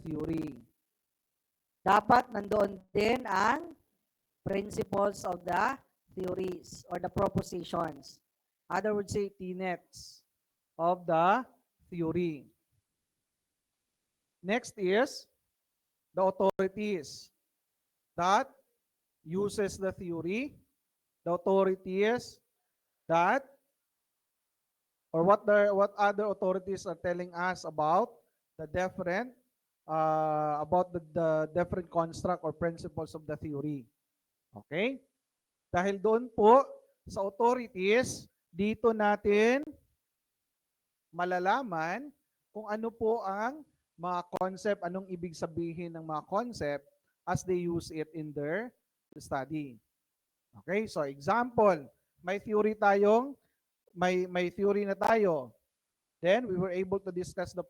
theory. Dapat nandoon din ang principles of the theories or the propositions. Other would say tenets of the theory. Next is the authorities that uses the theory, the authorities that or what other authorities are telling us about the different the different construct or principles of the theory. Okay? Dahil doon po sa authorities, dito natin malalaman kung ano po ang mga concept, anong ibig sabihin ng mga concept as they use it in their study. Okay? So example, may theory na tayo. Then we were able to discuss the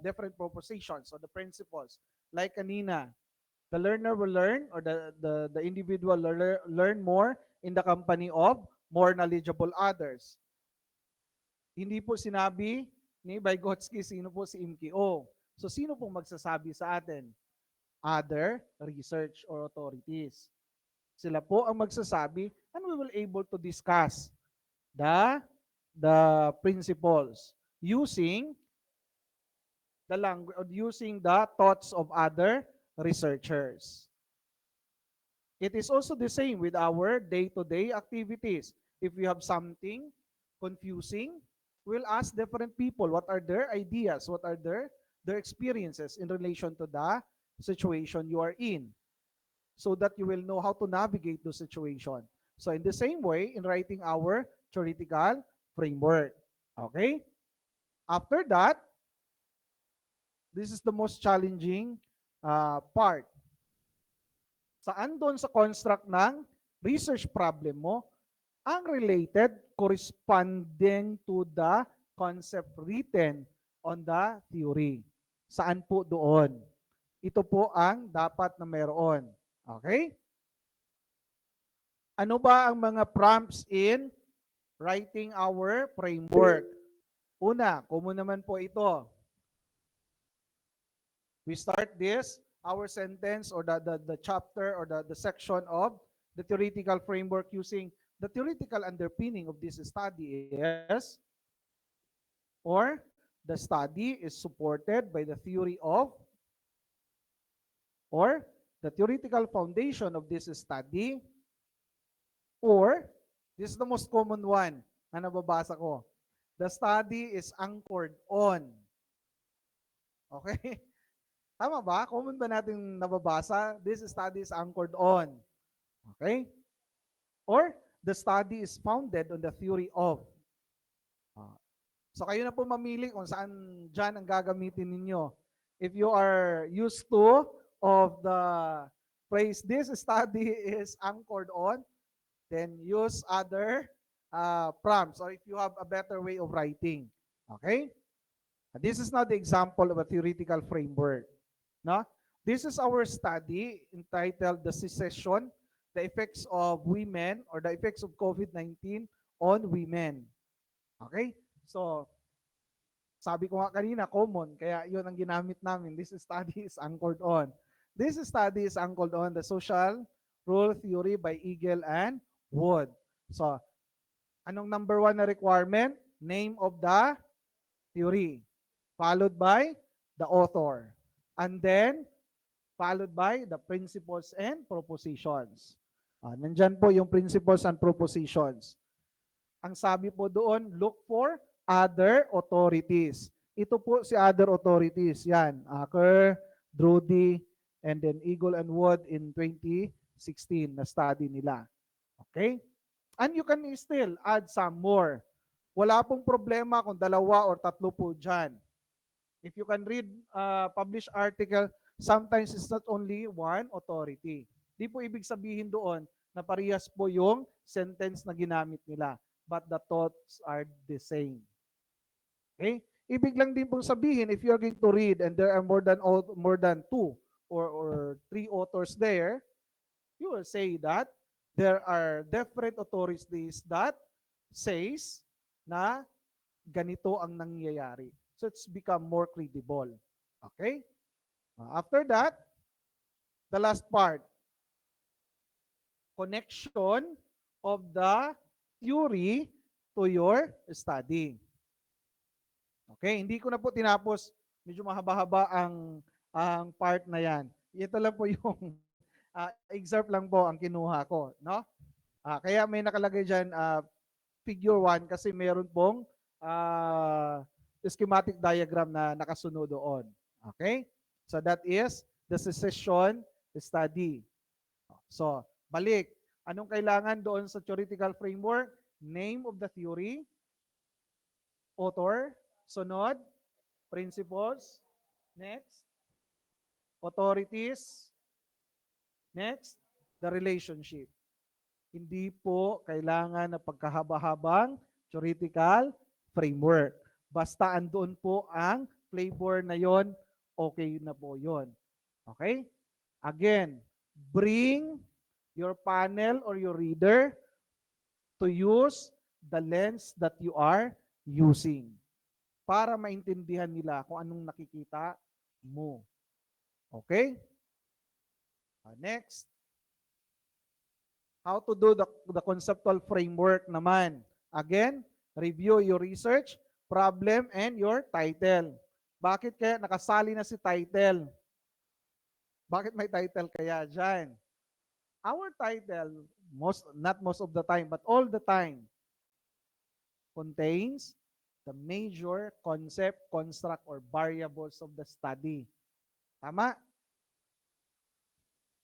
different propositions or the principles. Like kanina, the learner will learn or the individual learn more in the company of more knowledgeable others. Hindi po sinabi ni Vygotsky sino po si MKO. So sino pong magsasabi sa atin? Other research or authorities. Sila po ang magsasabi and we will able to discuss the principles using the language or using the thoughts of other researchers. It is also the same with our day-to-day activities. If we have something confusing, we'll ask different people what are their ideas, what are their experiences in relation to the situation you are in, so that you will know how to navigate the situation. So in the same way, in writing our theoretical framework. Okay? After that, this is the most challenging part. Saan doon sa construct ng research problem mo, ang related corresponding to the concept written on the theory. Saan po doon? Ito po ang dapat na meron. Okay? Ano ba ang mga prompts in writing our framework? Una, common naman po ito. We start our sentence or the chapter or the section of the theoretical framework using the theoretical underpinning of this study is, or the study is supported by the theory of, or the theoretical foundation of this study, or this is the most common one na nababasa ko. The study is anchored on. Okay? Tama ba? Common ba natin nababasa? This study is anchored on. Okay? Or the study is founded on the theory of. So kayo na po mamili kung saan dyan ang gagamitin ninyo. If you are used to of the phrase, this study is anchored on, then use other prompts or if you have a better way of writing. Okay? This is not the example of a theoretical framework. No? This is our study entitled The Secession, the Effects of Women or the Effects of COVID-19 on Women. Okay? So, sabi ko nga kanina, common, kaya yun ang ginamit namin. This study is anchored on. This study is anchored on the social rule theory by Eagle and Wood. So, anong number one na requirement? Name of the theory. Followed by the author. And then, followed by the principles and propositions. Nandyan po yung principles and propositions. Ang sabi po doon, look for other authorities. Ito po si other authorities. Yan, Acker, Drudy, and then Eagle and Wood in 2016 na study nila. Okay? And you can still add some more. Wala pong problema kung dalawa or tatlo po dyan. If you can read published article, sometimes it's not only one authority. Di po ibig sabihin doon na parehas po yung sentence na ginamit nila. But the thoughts are the same. Okay? Ibig lang din pong sabihin, if you're going to read and there are more than two or three authors there, you will say that there are different authorities that says na ganito ang nangyayari. So it's become more credible. Okay? After that, the last part, connection of the theory to your study. Okay, hindi ko na po tinapos. Medyo mahaba-haba ang part na yan. Ito lang po yung excerpt lang po ang kinuha ko, no? Kaya may nakalagay diyan figure 1 kasi meron pong schematic diagram na nakasunod doon. Okay? So that is the secession study. So, balik. Anong kailangan doon sa theoretical framework? Name of the theory, author, sunod, principles, next, authorities, next, the relationship. Hindi po kailangan na pagkahaba-habang theoretical framework. Basta andoon po ang flavor na yon, okay na po yon. Okay? Again, bring your panel or your reader to use the lens that you are using para maintindihan nila kung anong nakikita mo. Okay? Next. How to do the conceptual framework naman. Again, review your research, problem, and your title. Bakit kaya nakasali na si title? Bakit may title kaya dyan? Our title, not most of the time, but all the time, contains the major concept, construct, or variables of the study. Tama?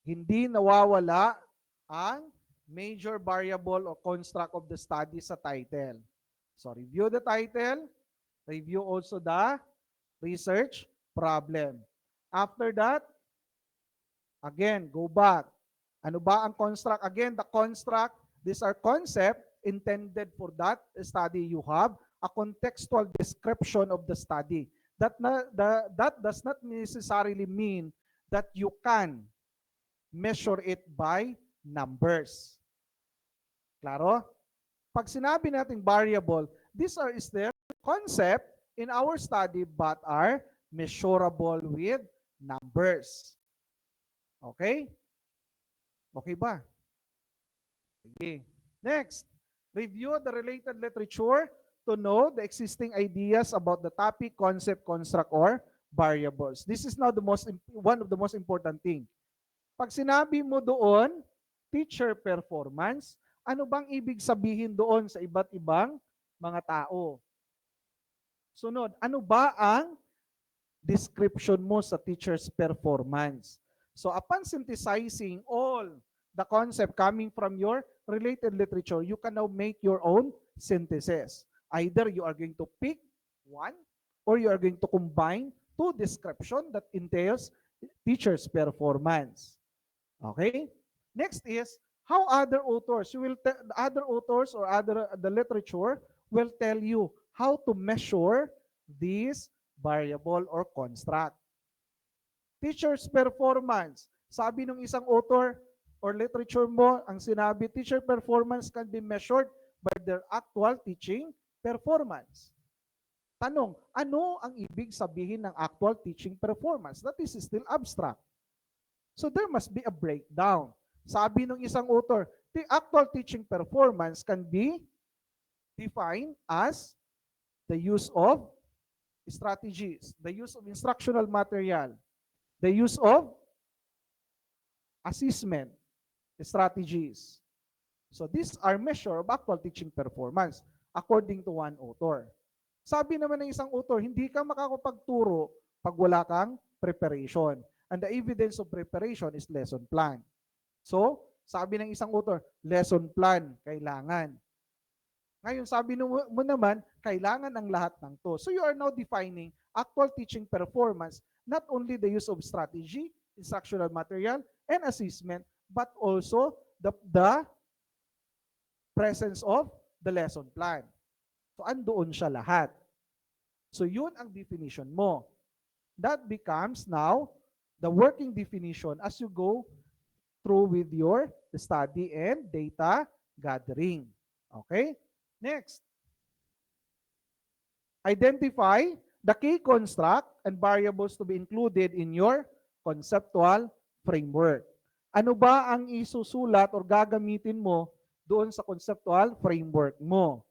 Hindi nawawala ang major variable or construct of the study sa title. So, review the title, review also the research problem. After that, again, go back. Ano ba ang construct? Again, the construct, these are concept intended for that study you have, a contextual description of the study. That does not necessarily mean that you can measure it by numbers. Klaro? Pag sinabi nating variable, these are still concept in our study but are measurable with numbers. Okay? Okay ba? Okay. Next, review the related literature to know the existing ideas about the topic, concept, construct, or variables. This is now one of the most important thing. Pag sinabi mo doon, teacher performance, ano bang ibig sabihin doon sa iba't ibang mga tao? Sunod, ano ba ang description mo sa teacher's performance? So upon synthesizing all the concept coming from your related literature, you can now make your own synthesis. Either you are going to pick one or you are going to combine two description that entails teacher's performance. Okay? Next is how other authors, other authors or the literature will tell you how to measure this variable or construct. Teacher's performance. Sabi ng isang author or literature mo, ang sinabi, teacher performance can be measured by their actual teaching performance. Tanong, ano ang ibig sabihin ng actual teaching performance? That is still abstract. So there must be a breakdown. Sabi ng isang author, the actual teaching performance can be defined as the use of strategies, the use of instructional material, the use of assessment strategies. So these are measure of actual teaching performance according to one author. Sabi naman ng isang author, hindi ka makakapagturo pag wala kang preparation. And the evidence of preparation is lesson plan. So, sabi ng isang author, lesson plan kailangan. Ngayon, sabi mo naman, kailangan ang lahat ng to. So you are now defining actual teaching performance, not only the use of strategy, instructional material, and assessment, but also the presence of the lesson plan. So andoon siya lahat. So yun ang definition mo. That becomes now the working definition as you go through with your study and data gathering. Okay? Next. Identify the key construct and variables to be included in your conceptual framework. Ano ba ang isusulat or gagamitin mo doon sa conceptual framework mo?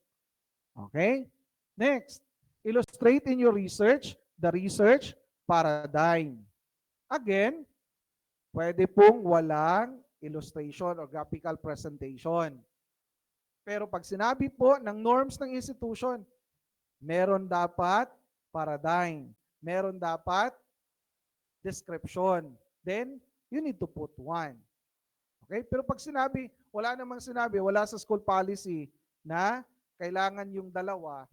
Okay? Next, illustrate in your research the research paradigm. Again, pwede pong walang illustration or graphical presentation. Pero pag sinabi po ng norms ng institution, meron dapat paradigm, meron dapat description. Then, you need to put one. Okay? Pero pag sinabi, wala namang sinabi, wala sa school policy na kailangan yung dalawa,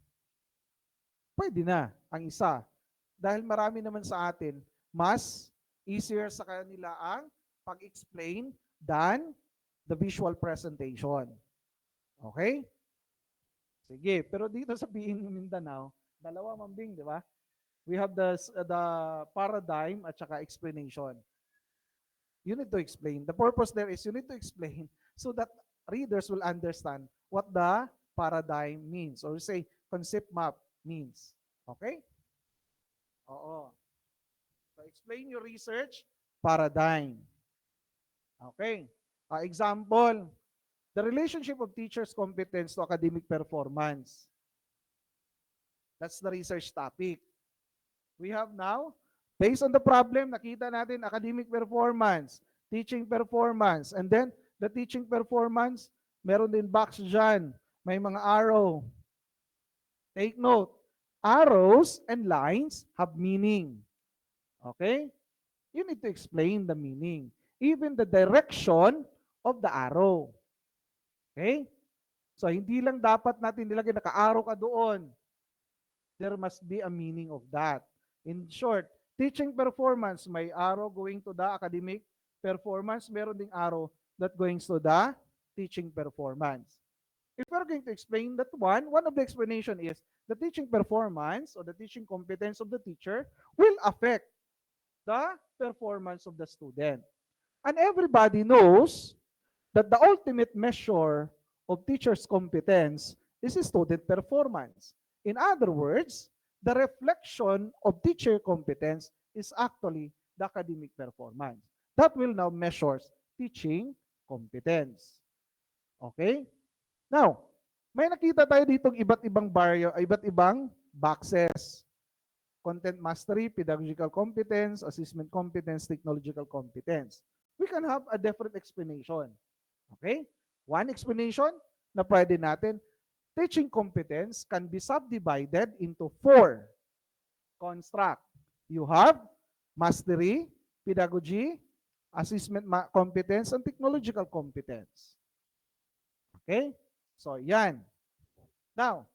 pwede na ang isa. Dahil marami naman sa atin, mas easier sa kanila ang pag-explain than the visual presentation. Okay? Sige, pero dito sa PIN Mindanao, dalawa mambing, di ba? We have the paradigm at saka explanation. You need to explain. The purpose there is you need to explain so that readers will understand what the paradigm means or say concept map means. Okay? Oo. So explain your research paradigm. Okay. Example, the relationship of teachers' competence to academic performance. That's the research topic. We have now, based on the problem, nakita natin academic performance, teaching performance, and then the teaching performance, meron din box dyan. May mga arrow. Take note, arrows and lines have meaning. Okay? You need to explain the meaning. Even the direction of the arrow. Okay? So, hindi lang dapat natin nilagay naka-arrow ka doon. There must be a meaning of that. In short, teaching performance, may arrow going to the academic performance, meron ding arrow that going to the teaching performance. If we're going to explain that one of the explanation is the teaching performance or the teaching competence of the teacher will affect the performance of the student. And everybody knows that the ultimate measure of teacher's competence is student performance. In other words, the reflection of teacher competence is actually the academic performance. That will now measure teaching competence. Okay? Now, may nakita tayo ditong iba't ibang iba't ibang boxes. Content mastery, pedagogical competence, assessment competence, technological competence. We can have a different explanation. Okay? One explanation na pwede natin, teaching competence can be subdivided into 4 construct. You have mastery, pedagogy, assessment competence, and technological competence. Okay? So, yan. Now,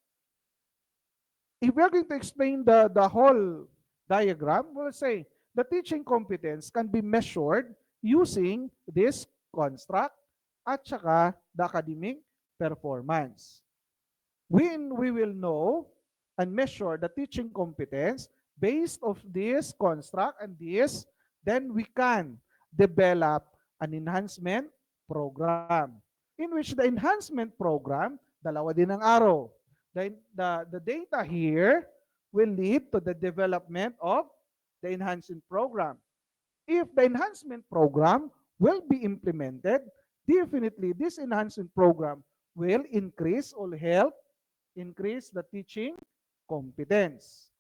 if we're going to explain the whole diagram, we'll say the teaching competence can be measured using this construct at saka the academic performance. When we will know and measure the teaching competence based of this construct and this, then we can develop an enhancement program in which the enhancement program, dalawa din ang arrow. The data here will lead to the development of the enhancement program. If the enhancement program will be implemented, definitely this enhancement program will increase or help increase the teaching competence.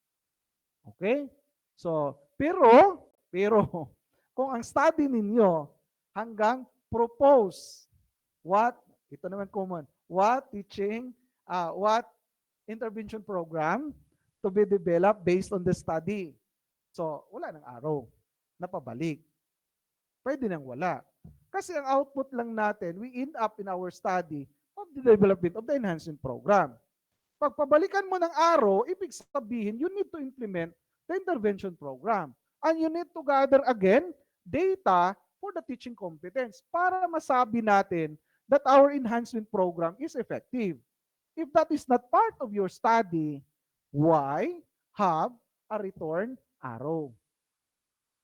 Okay? So, pero, kung ang study ninyo hanggang propose ito naman common, what intervention program to be developed based on the study. So, wala nang arrow na pabalik. Pwede nang wala. Kasi ang output lang natin, we end up in our study of the development of the enhancement program. Pag pabalikan mo ng arrow, ibig sabihin, you need to implement the intervention program. And you need to gather again data for the teaching competence para masabi natin that our enhancement program is effective. If that is not part of your study, why have a return arrow?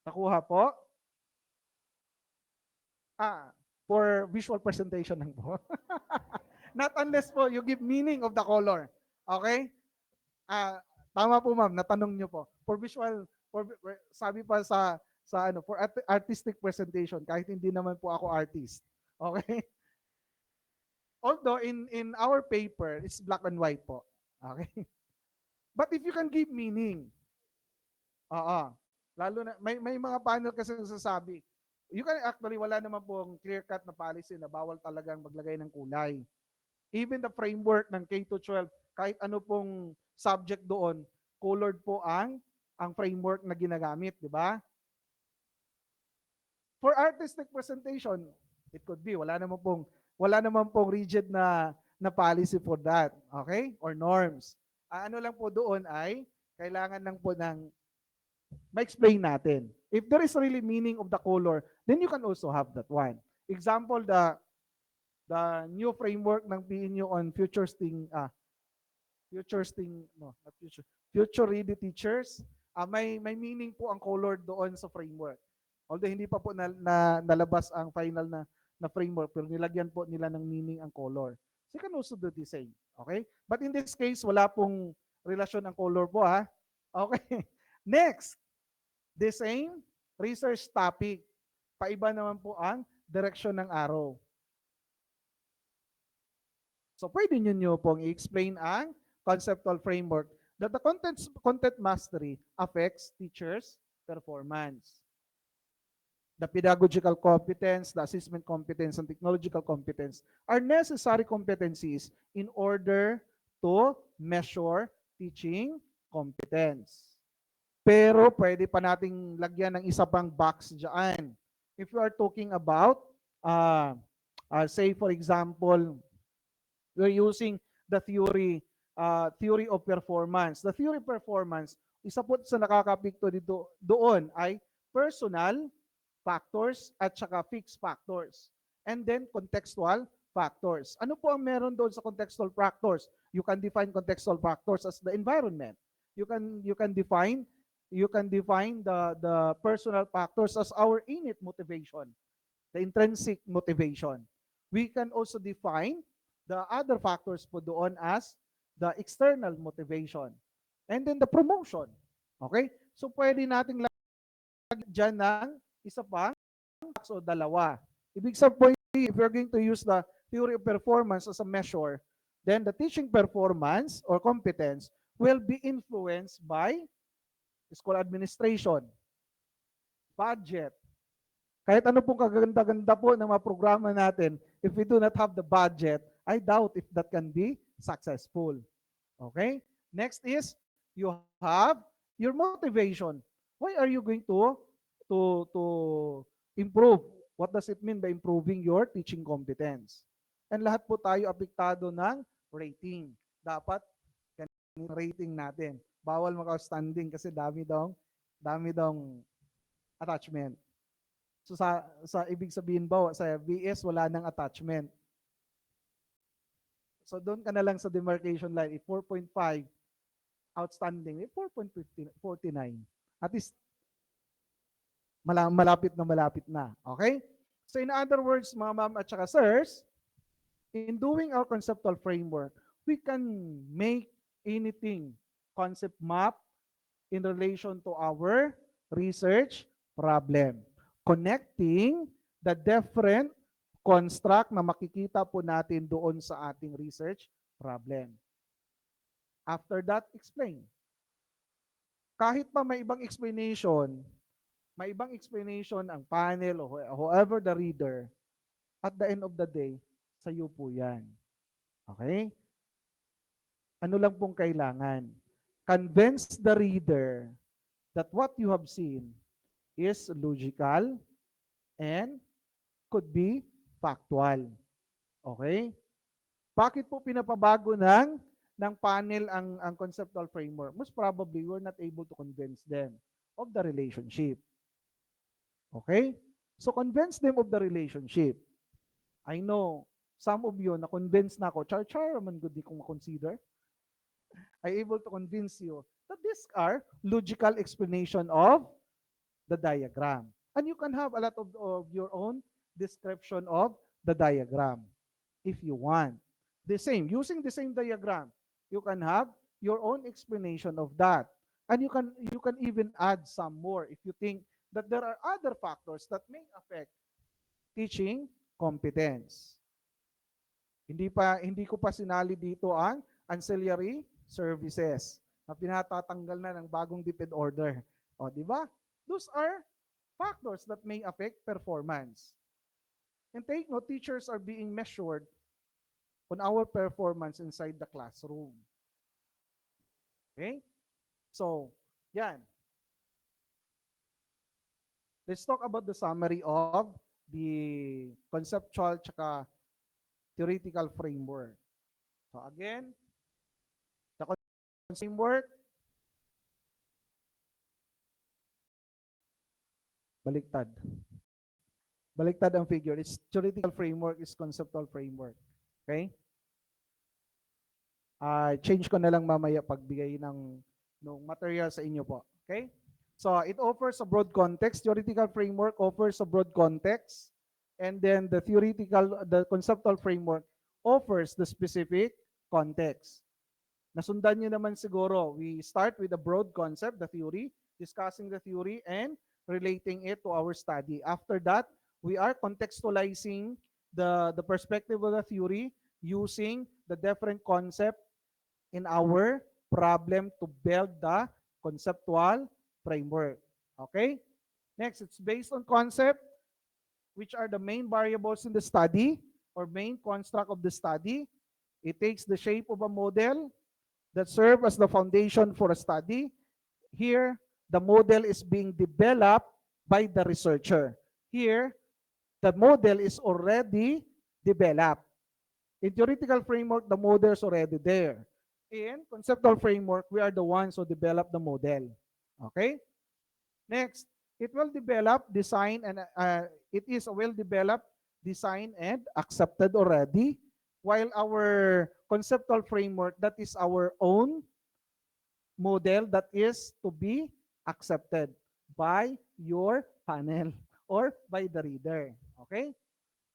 Nakuha po? For visual presentation lang po. Not unless po you give meaning of the color. Okay? Tama po ma'am, natanong nyo po. For visual, sabi pa sa sa ano, for artistic presentation, kahit hindi naman po ako artist. Okay? Although in our paper, it's black and white po. Okay? But if you can give meaning, oo. Lalo na, may mga panel kasi nagsasabi, you can actually, wala naman pong clear-cut na policy na bawal talagang maglagay ng kulay. Even the framework ng K to 12, kahit ano pong subject doon, colored po ang framework na ginagamit, di ba? For artistic presentation, it could be wala naman pong rigid na policy for that, okay? Or norms. Ano lang po doon ay kailangan lang po ng ma-explain natin. If there is really meaning of the color, then you can also have that one. Example, the new framework ng PNU on future ready teachers, may meaning po ang color doon sa framework. Although hindi pa po nalabas ang final na framework, pero nilagyan po nila ng meaning ang color. So you can also do the same. Okay? But in this case, wala pong relasyon ang color po ha. Okay. Next, the same research topic. Paiba naman po ang direction ng arrow. So pwede nyo pong i-explain ang conceptual framework that the content mastery affects teachers' performance. The pedagogical competence, the assessment competence, and technological competence are necessary competencies in order to measure teaching competence. Pero pwede pa nating lagyan ng isa pang box dyan. If you are talking about, say for example, we're using the theory of performance. The theory of performance, isa po sa nakakapikto dito doon ay personal factors at saka fixed factors. And then contextual factors. Ano po ang meron doon sa contextual factors? You can define contextual factors as the environment. You can define the personal factors as our innate motivation, the intrinsic motivation. We can also define the other factors po doon as the external motivation. And then the promotion. Okay? So pwede nating lagyan dyan ng isa pa o dalawa. Ibig sabihin, if you're going to use the theory of performance as a measure, then the teaching performance or competence will be influenced by school administration, budget. Kahit ano pong kaganda-ganda po ng mga programa natin, if we do not have the budget, I doubt if that can be successful. Okay? Next is, you have your motivation. Why are you going to improve? What does it mean by improving your teaching competence? And lahat po tayo apektado ng rating. Dapat ganun rating natin. Bawal maka-outstanding kasi dami daw attachment. So sa ibig sabihin ba sa BS wala nang attachment. So doon ka na lang sa demarcation line, 4.5 outstanding, 4.49. At least malapit na. Okay? So in other words, mga ma'am at saka sirs, in doing our conceptual framework, we can make anything concept map in relation to our research problem. Connecting the different construct na makikita po natin doon sa ating research problem. After that, explain. Kahit pa may ibang explanation ang panel o whoever the reader, at the end of the day, sa'yo po yan. Okay? Ano lang pong kailangan? Convince the reader that what you have seen is logical and could be factual. Okay? Bakit po pinapabago ng panel ang conceptual framework? Most probably, we're not able to convince them of the relationship. Okay? So, convince them of the relationship. I know, some of you, na-convince na ako, char man good di kong consider. I able to convince you that these are logical explanation of the diagram. And you can have a lot of your own description of the diagram if you want. Using the same diagram, you can have your own explanation of that. And you can even add some more if you think that there are other factors that may affect teaching competence. Hindi ko pa sinali dito ang ancillary services na pinatatanggal na ng bagong DepEd order. O, di ba? Those are factors that may affect performance. And take note, teachers are being measured on our performance inside the classroom. Okay? So, yan. Let's talk about the summary of the conceptual tsaka theoretical framework. So again, the conceptual framework, baliktad. Baliktad ang figure. It's theoretical framework, is conceptual framework. Okay? Change ko na lang mamaya pagbigay ng material sa inyo po. Okay? So it offers a broad context. Theoretical framework offers a broad context. And then the conceptual framework offers the specific context. Nasundan nyo naman siguro, we start with a broad concept, the theory, discussing the theory and relating it to our study. After that, we are contextualizing the perspective of the theory using the different concept in our problem to build the conceptual framework. Okay? Next, it's based on concept, which are the main variables in the study or main construct of the study. It takes the shape of a model that serves as the foundation for a study. Here, the model is being developed by the researcher. Here, the model is already developed. In theoretical framework, the model is already there. In conceptual framework, we are the ones who develop the model. Okay? Next, it will develop, design, and it is a well-developed, designed, and accepted already. While our conceptual framework, that is our own model that is to be accepted by your panel or by the reader. Okay?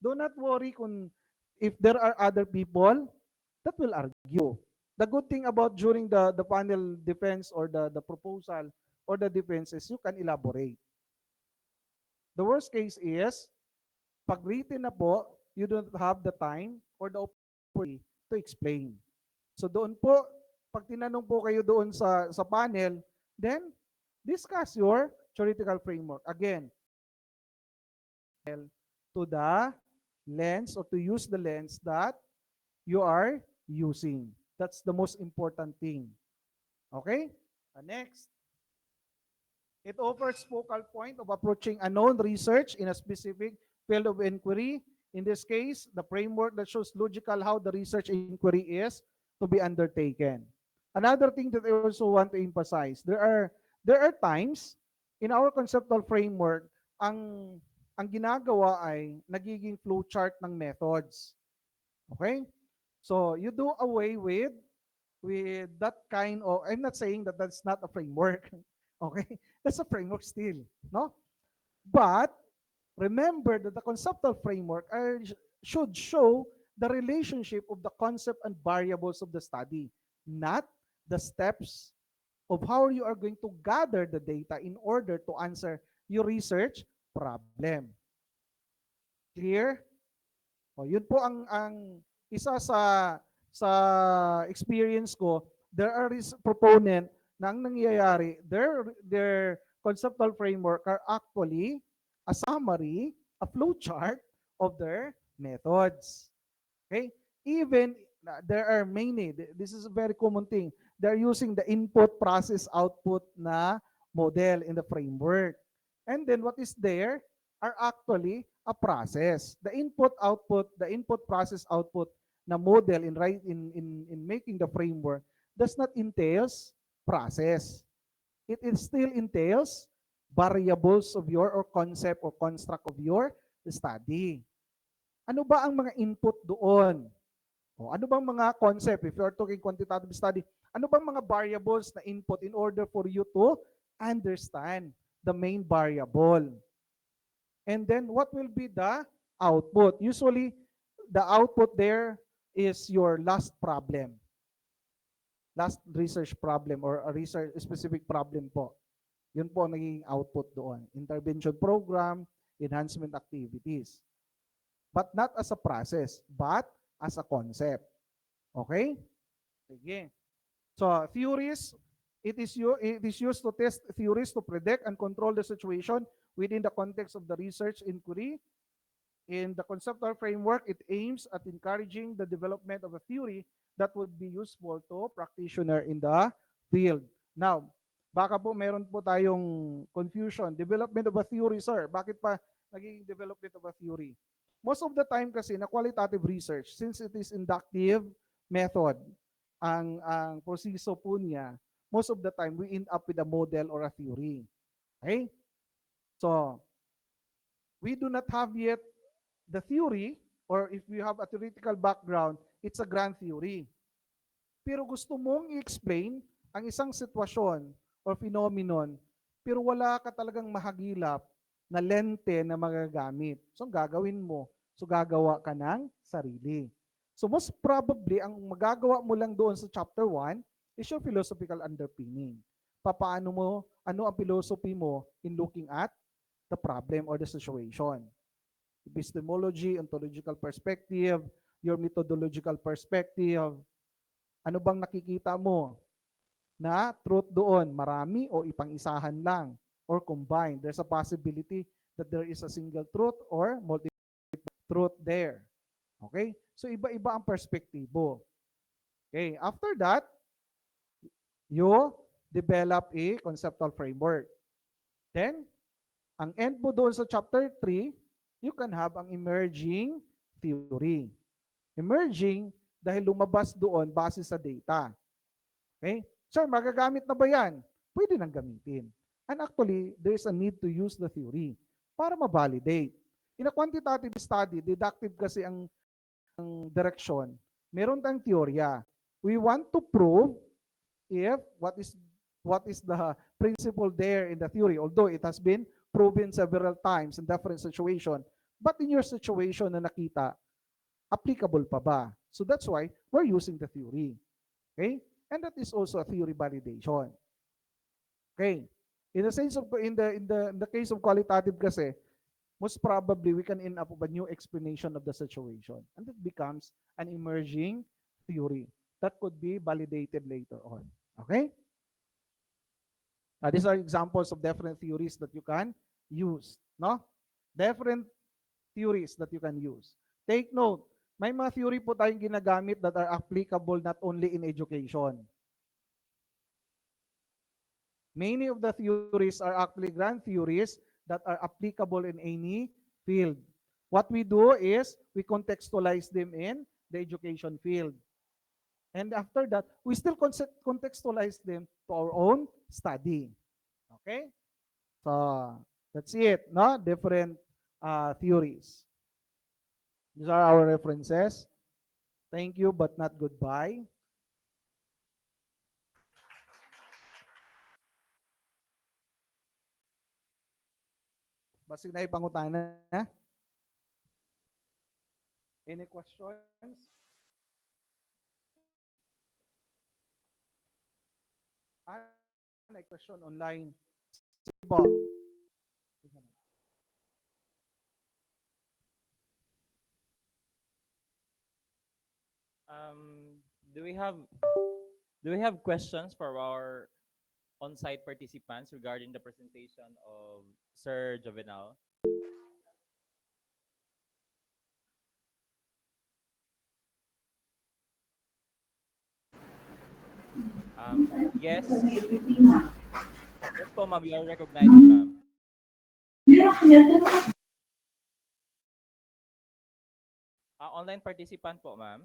Do not worry if there are other people that will argue. The good thing about during the panel defense or the proposal or the defense is you can elaborate. The worst case is, pag written na po, you don't have the time or the opportunity to explain. So doon po, pag tinanong po kayo doon sa panel, then discuss your theoretical framework. Again, to the lens or to use the lens that you are using. That's the most important thing. Okay? Next. It offers focal point of approaching unknown research in a specific field of inquiry. In this case, the framework that shows logical how the research inquiry is to be undertaken. Another thing that I also want to emphasize, there are times in our conceptual framework, ang ginagawa ay nagiging flowchart ng methods. Okay? So you do away with that kind of, I'm not saying that that's not a framework. Okay? That's a framework still, no? But remember that the conceptual framework should show the relationship of the concept and variables of the study, not the steps of how you are going to gather the data in order to answer your research problem. Clear? O, yun po ang isa sa experience ko. There are proponent na ang nangyayari, their conceptual framework are actually a summary, a flowchart of their methods. Okay? Even, there are many, this is a very common thing, they're using the input, process, output na model in the framework. And then what is there are actually a process. The input, output, the input, process, output na model in making the framework does not entails process. It still entails variables of your or concept or construct of your study. Ano ba ang mga input doon? O, ano bang mga concept? If you are talking quantitative study, ano bang mga variables na input in order for you to understand the main variable? And then what will be the output? Usually, the output there is your last problem. Last research problem or a research specific problem po. Yun po ang naging output doon. Intervention program, enhancement activities. But not as a process, but as a concept. Okay? Sige. So, theories, it is used to test theories to predict and control the situation within the context of the research inquiry. In the conceptual framework, it aims at encouraging the development of a theory that would be useful to practitioner in the field. Now, baka po meron po tayong confusion. Development of a theory, sir. Bakit pa naging development of a theory? Most of the time kasi na qualitative research, since it is inductive method, ang proseso po niya, most of the time we end up with a model or a theory. Okay? So, we do not have yet the theory, or if you have a theoretical background, it's a grand theory. Pero gusto mong i-explain ang isang sitwasyon or phenomenon, pero wala ka talagang mahagilap na lente na magagamit. So, gagawin mo. So, gagawa ka ng sarili. So, most probably, ang magagawa mo lang doon sa chapter 1 is your philosophical underpinning. Paano mo, ano ang philosophy mo in looking at the problem or the situation. Epistemology, ontological perspective, your methodological perspective. Ano bang nakikita mo na truth doon? Marami o ipang-isahan lang or combined? There's a possibility that there is a single truth or multiple truth there. Okay? So iba-iba ang perspektibo. Okay, after that, you develop a conceptual framework. Then, ang end mo doon sa chapter 3, you can have ang emerging theory. Emerging dahil lumabas doon base sa data. Okay? Sir, magagamit na ba yan? Pwede nang gamitin. And actually, there is a need to use the theory para ma-validate. In a quantitative study, deductive kasi ang direction. Meron tayong teorya. We want to prove if what is the principle there in the theory, although it has been proven several times in different situation. But in your situation na nakita, applicable pa ba? So that's why we're using the theory. Okay? And that is also a theory validation. Okay? In the sense of in the case of qualitative kasi, most probably we can end up with a new explanation of the situation. And it becomes an emerging theory that could be validated later on. Okay? These are examples of different theories that you can use. No? Different theories that you can use. Take note, may mga theory po tayong ginagamit that are applicable not only in education. Many of the theories are actually grand theories that are applicable in any field. What we do is we contextualize them in the education field. And after that, we still contextualize them to our own study. Okay? So, that's it, no? Different theories. These are our references. Thank you, but not goodbye. Basig na ipangutana na. Any questions? May question online. Sige po. Do we have questions for our on-site participants regarding the presentation of Sir Jovenal? Yes. Yes po, ma'am. You are recognized, ma'am. Online participant po, ma'am.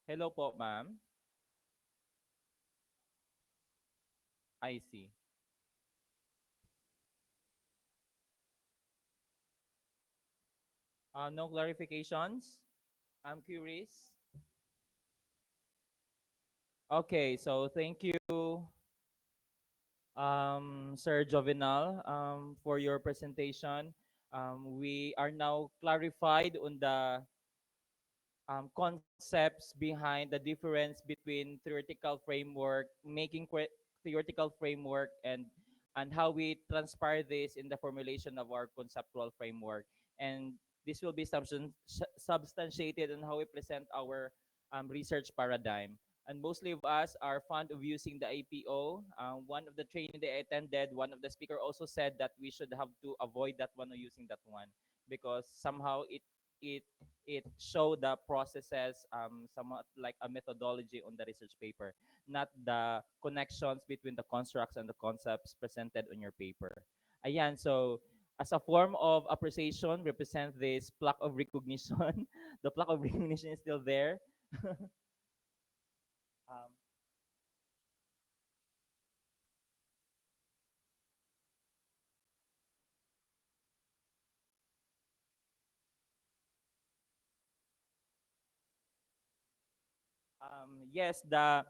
Hello po, ma'am. I see. No clarifications? I'm curious. Okay, so thank you, Sir Jovenal, for your presentation. We are now clarified on the concepts behind the difference between theoretical framework, theoretical framework, and how we transpire this in the formulation of our conceptual framework. And this will be substantiated in how we present our research paradigm. And mostly of us are fond of using the APO. One of the training they attended, one of the speaker also said that we should have to avoid that one or using that one because somehow it it show the processes somewhat like a methodology on the research paper, not the connections between the constructs and the concepts presented on your paper. Ayan, so as a form of appreciation, represent this plaque of recognition. The plaque of recognition is still there. um, yes, the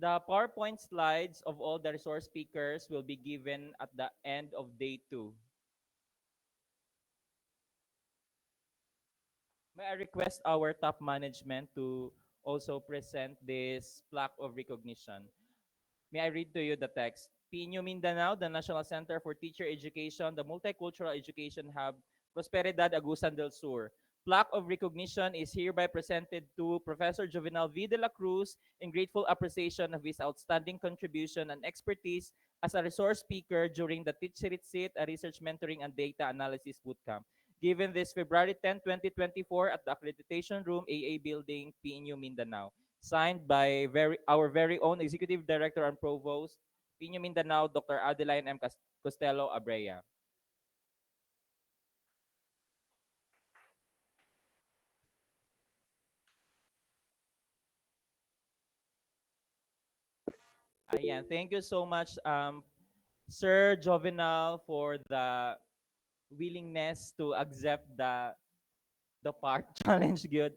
PowerPoint slides of all the resource speakers will be given at the end of day 2. May I request our top management to also present this plaque of recognition? May I read to you the text? PNU Mindanao, the National Center for Teacher Education, the Multicultural Education Hub, Prosperidad Agusan del Sur. Plaque of recognition is hereby presented to Professor Juvenal V. de la Cruz in grateful appreciation of his outstanding contribution and expertise as a resource speaker during the Teach-Sit, a research mentoring and data analysis bootcamp. Given this February 10, 2024 at the Accreditation Room, AA Building, PNU Mindanao. Signed by our very own Executive Director and Provost, PNU Mindanao, Dr. Adeline M. Costello Abrea. Ayan, thank you so much, Sir Jovenal, for the willingness to accept the part challenge good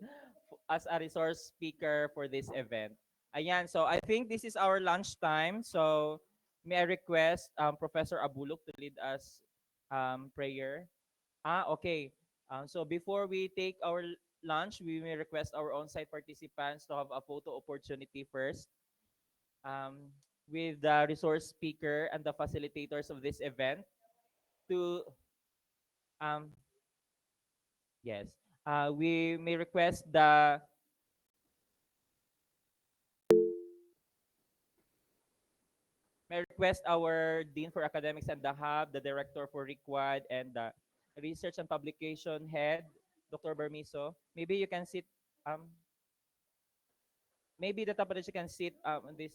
as a resource speaker for this event. Ayan, so I think this is our lunch time. So may I request Professor Abulok to lead us prayer? Okay. So before we take our lunch, we may request our on-site participants to have a photo opportunity first um, with the resource speaker and the facilitators of this event to um, yes. We may request the may request our Dean for Academics and the Hub, the Director for Requad, and the Research and Publication Head, Dr. Bermiso. Maybe you can sit, um, maybe the top of you can sit on this,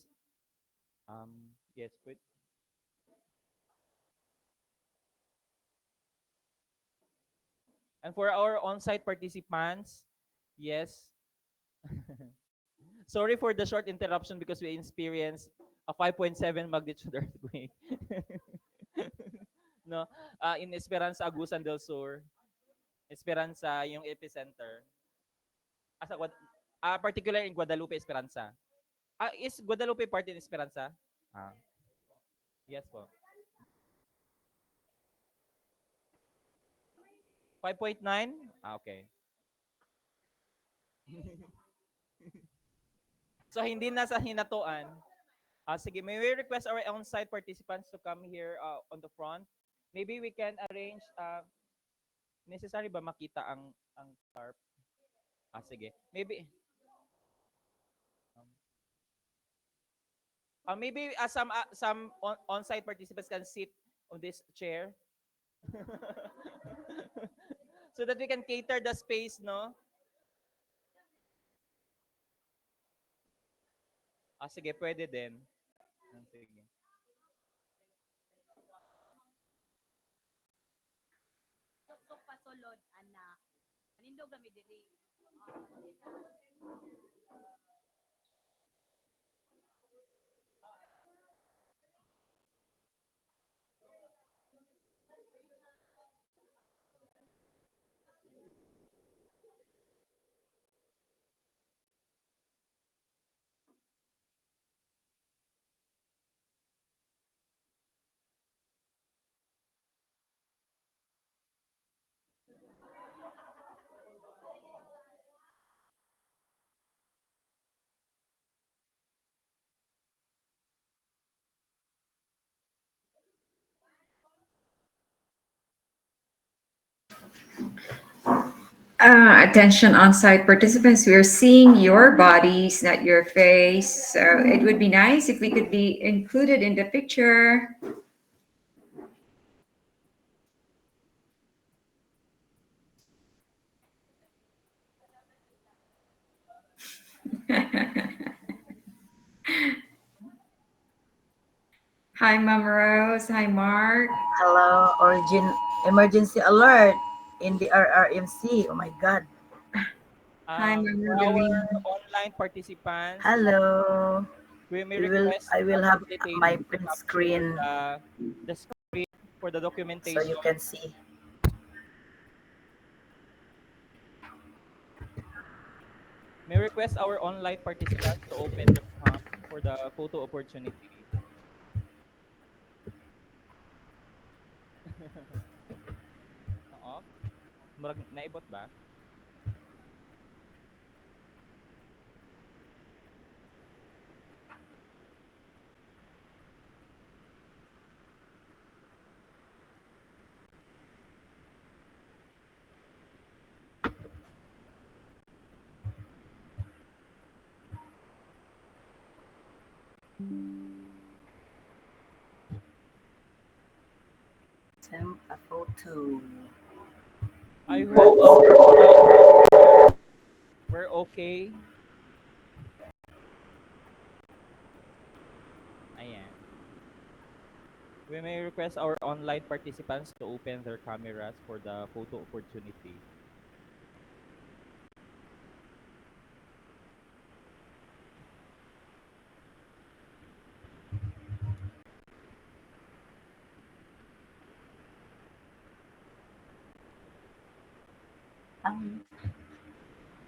yes, good. And for our on-site participants, yes, sorry for the short interruption because we experienced a 5.7 magnitude earthquake. No, in Esperanza, Agusan del Sur. Esperanza, yung epicenter. Asa, particular in Guadalupe, Esperanza. Is Guadalupe part in Esperanza? Ah, yes po. 5.9? Okay. So, hindi na sa hinatuan. Sige, may we request our on-site participants to come here on the front? Maybe we can arrange, necessary ba makita ang tarp? Sige. Maybe, um, maybe some on-site participants can sit on this chair. So that we can cater the space, no? Sige, pwede din. Sige. Tuk pasulod anak. Anindog kami diri. Attention on-site participants, we are seeing your bodies, not your face. So it would be nice if we could be included in the picture. Hi, Mama Rose. Hi, Mark. Hello, Origin emergency alert in the RRMC. Oh my God. Hi, Mama For our Doreen. online participants, Hello. we may We will. request I the will have my facilitator to print capture screen the screen for the so you documentation. can see. May request our online participants to open their cam for the photo opportunity. Oo. Murag naibot ba? Send a photo. I hope we're okay. Ayan. We may request our online participants to open their cameras for the photo opportunity.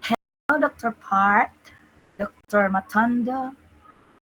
Hello, Dr. Park, Dr. Matanda.